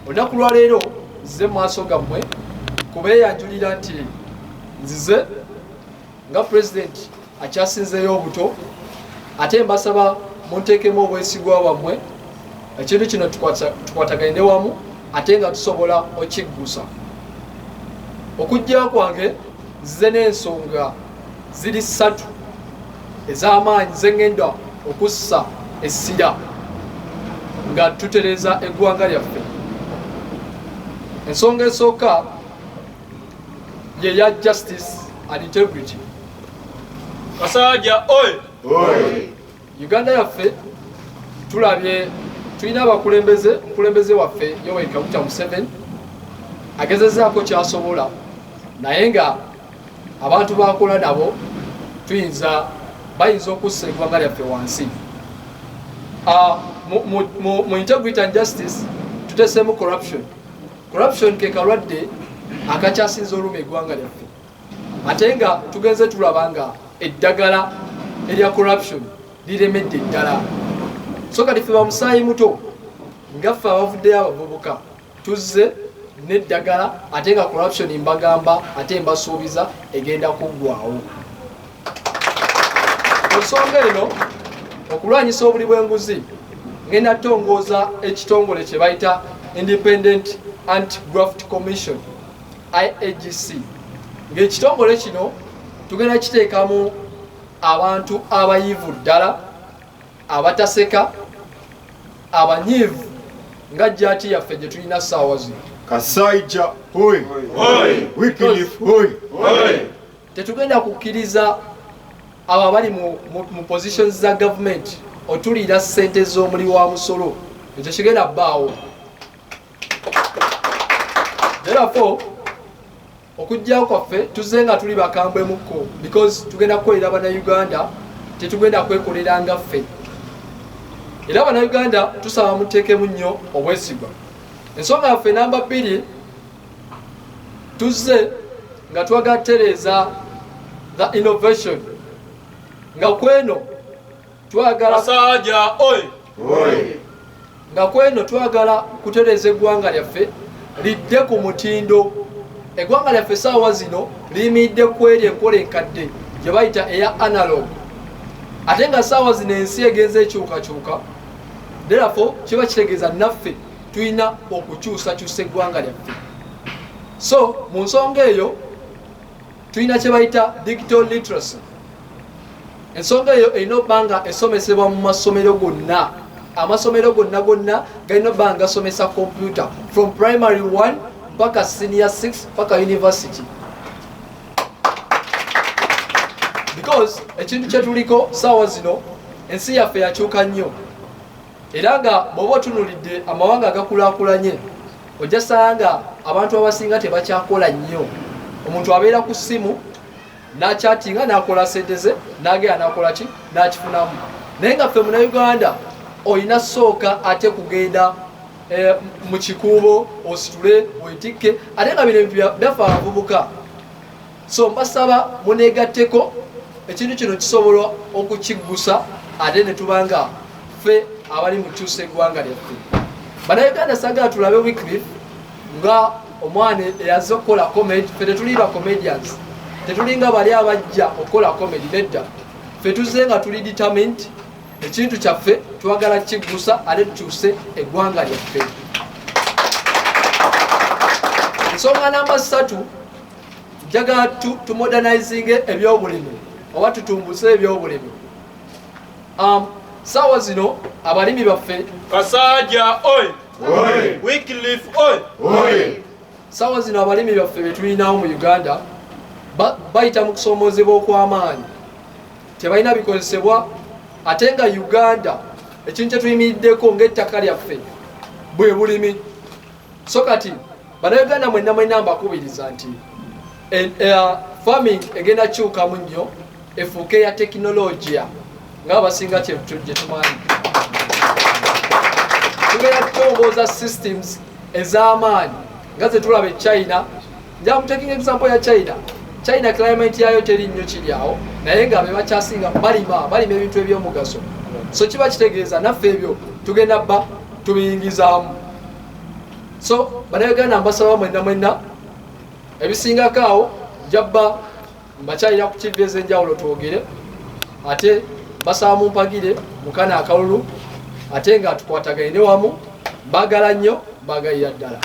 olunaku lwa leero nzize mu maaso gammwe kubeeyanjulira nti nzize nga pulezidenti akyasinzeeyo obuto, ate mbasaba munteekemu obwesigwa bwammwe ekintu kino tukwatagane wamu ate nga tusobola okiggusa. Okujja kwange nzize n'ensonga ziri 3 ez'amaanyi ze ŋŋenda okussa essira nga tutereeza eggwanga lyaffe. Ensonga esooka ye ya justice and integrity. Kasajja oye! Uganda yaffe tulabye tulina omukulembeze waffe Yoweri Kaguta Museveni agezezaako kyasobola, naye nga abantu bakola nabo bayinza okussa eggwanga lyaffe wansi. Mu integrity and justice tuteesemu corruption ke kalwadde akakyasinza oluma eggwanga lyaffe, ate nga tugenze tulaba nga eddagala erya corruption liremedde eddala. So kati ffe ba Musaayi Muto nga ffe abavuddeyo abavubuka tuzze n'eddagala, ate nga corruption mbagamba ate mbasuubiza egenda kuggwaawo. Ensonga eno okulwanyisa obuli bw'enguzi ngenda ttongooza ekitongole kye bayita Independent Anti-Graft Commission IAGC. Ng'ekitongole kino tugenda kiteekamu abantu abayivu ddala, abataseka, abanyiivu nga jjaati yaffe gye tulina ssaawa zino. Kasajja hoy! Wycliffe hoy! Tetugenda kukkiriza abo abali mu positions za gavumenti otuliira ssente z'omuli wa musolo, ekyo kigenda bbaawo. Therefore okujjawo kwaffe tuzze nga tuli bakambwe mukko, because tugenda kukolera bannayuganda, tetugenda kwekolera nga ffe. Era bannayuganda tusaba muteekemu nnyo obwesigwa. Ensonga yaffe namba 2, tuzze nga twagala kutereeza the innovation, nga kweno twagala kutereeza eggwanga lyaffe lidde ku mutindo. Eggwanga lyaffe ssaawa zino liyimiridde ku eri enkola enkadde gye bayita eya analog, ate nga ssaawa zino ensi egenze ekyukakyuka. Therefore kiba kitegeeza naffe tulina okukyusakyusa eggwanga lyaffe. So mu nsonga eyo tulina kye bayita digital literacy. Ensonga eyo erina okuba nga esomesebwa mu masomero gonna. Amasomero gonna galina okuba nga gasomesa computer from primary 1 mpaka senior 6 mpaka university, because ekintu kye tuliko ssaawa zino ensi yaffe yakyuka nnyo, era nga bw'oba otunulidde amawanga agakulaakulanye ojja sanga abantu abasinga tebakyakola nnyo. Omuntu abeera ku ssimu n'akyatinga n'akola sente ze n'agenda n'akola ki n'akifunamu. Naye nga ffe Munnayuganda olina sooka ate kugenda mu kikuubo ositule weetikke, ate nga bino byaffe abavubuka. So mbasaba muneegatteko, ekintu kino kisobola okukiggusa ate ne tubanga ffe abali mu kyusa eggwanga lyaffe. Bannayuganda saagala tulabe Wycliffe nga omwana eyazze okukola comedy. Ffe tetuli ba comedians, tetulinga bali abajja okukola comedy, nedda. Ffe tuzze nga tuli determined, ekintu kyaffe twagala kiggusa ate tukyuse eggwanga lyaffe. Ensonga namba 3, njagala tumodernizing ebyobulimi oba tutumbuse ebyobulimi. Ssaawa zino abalimi baffe Kasajja oye! Wycliffe oye! Ssaawa zino abalimi baffe be tulinawo mu Uganda bayita mu kusomoozebwa okw'amaanyi, tebalina bikozesebwa, ate nga Uganda ekintu kye tuyimiriddeko ng'ettaka lyaffe bwe bulimi. So kati Bannayuganda mwenna mbakubiriza nti farming egenda kyukamu nnyo efuuke ya tekinologiya ng'abasinga gye tumanyi. Tugenda kutongooza systems ez'amaanyi nga ze tulaba China. Nja mutekinga example ya China climate yayo teri nnyo kiri awo, naye nga be bakyasinga balima ebintu eby'omugaso. So kiba kitegeeza naffe ebyo tugenda tubiyingizaamu. So bannayuganda mbasaba mwenna mwenna ebisingako awo jabba mbakyalira ku TV ez'enjawulo twogere ate basaba mumpagire mukana akalulu ate nga tukwatagane wamu mbagala nnyo mbagalira ddala.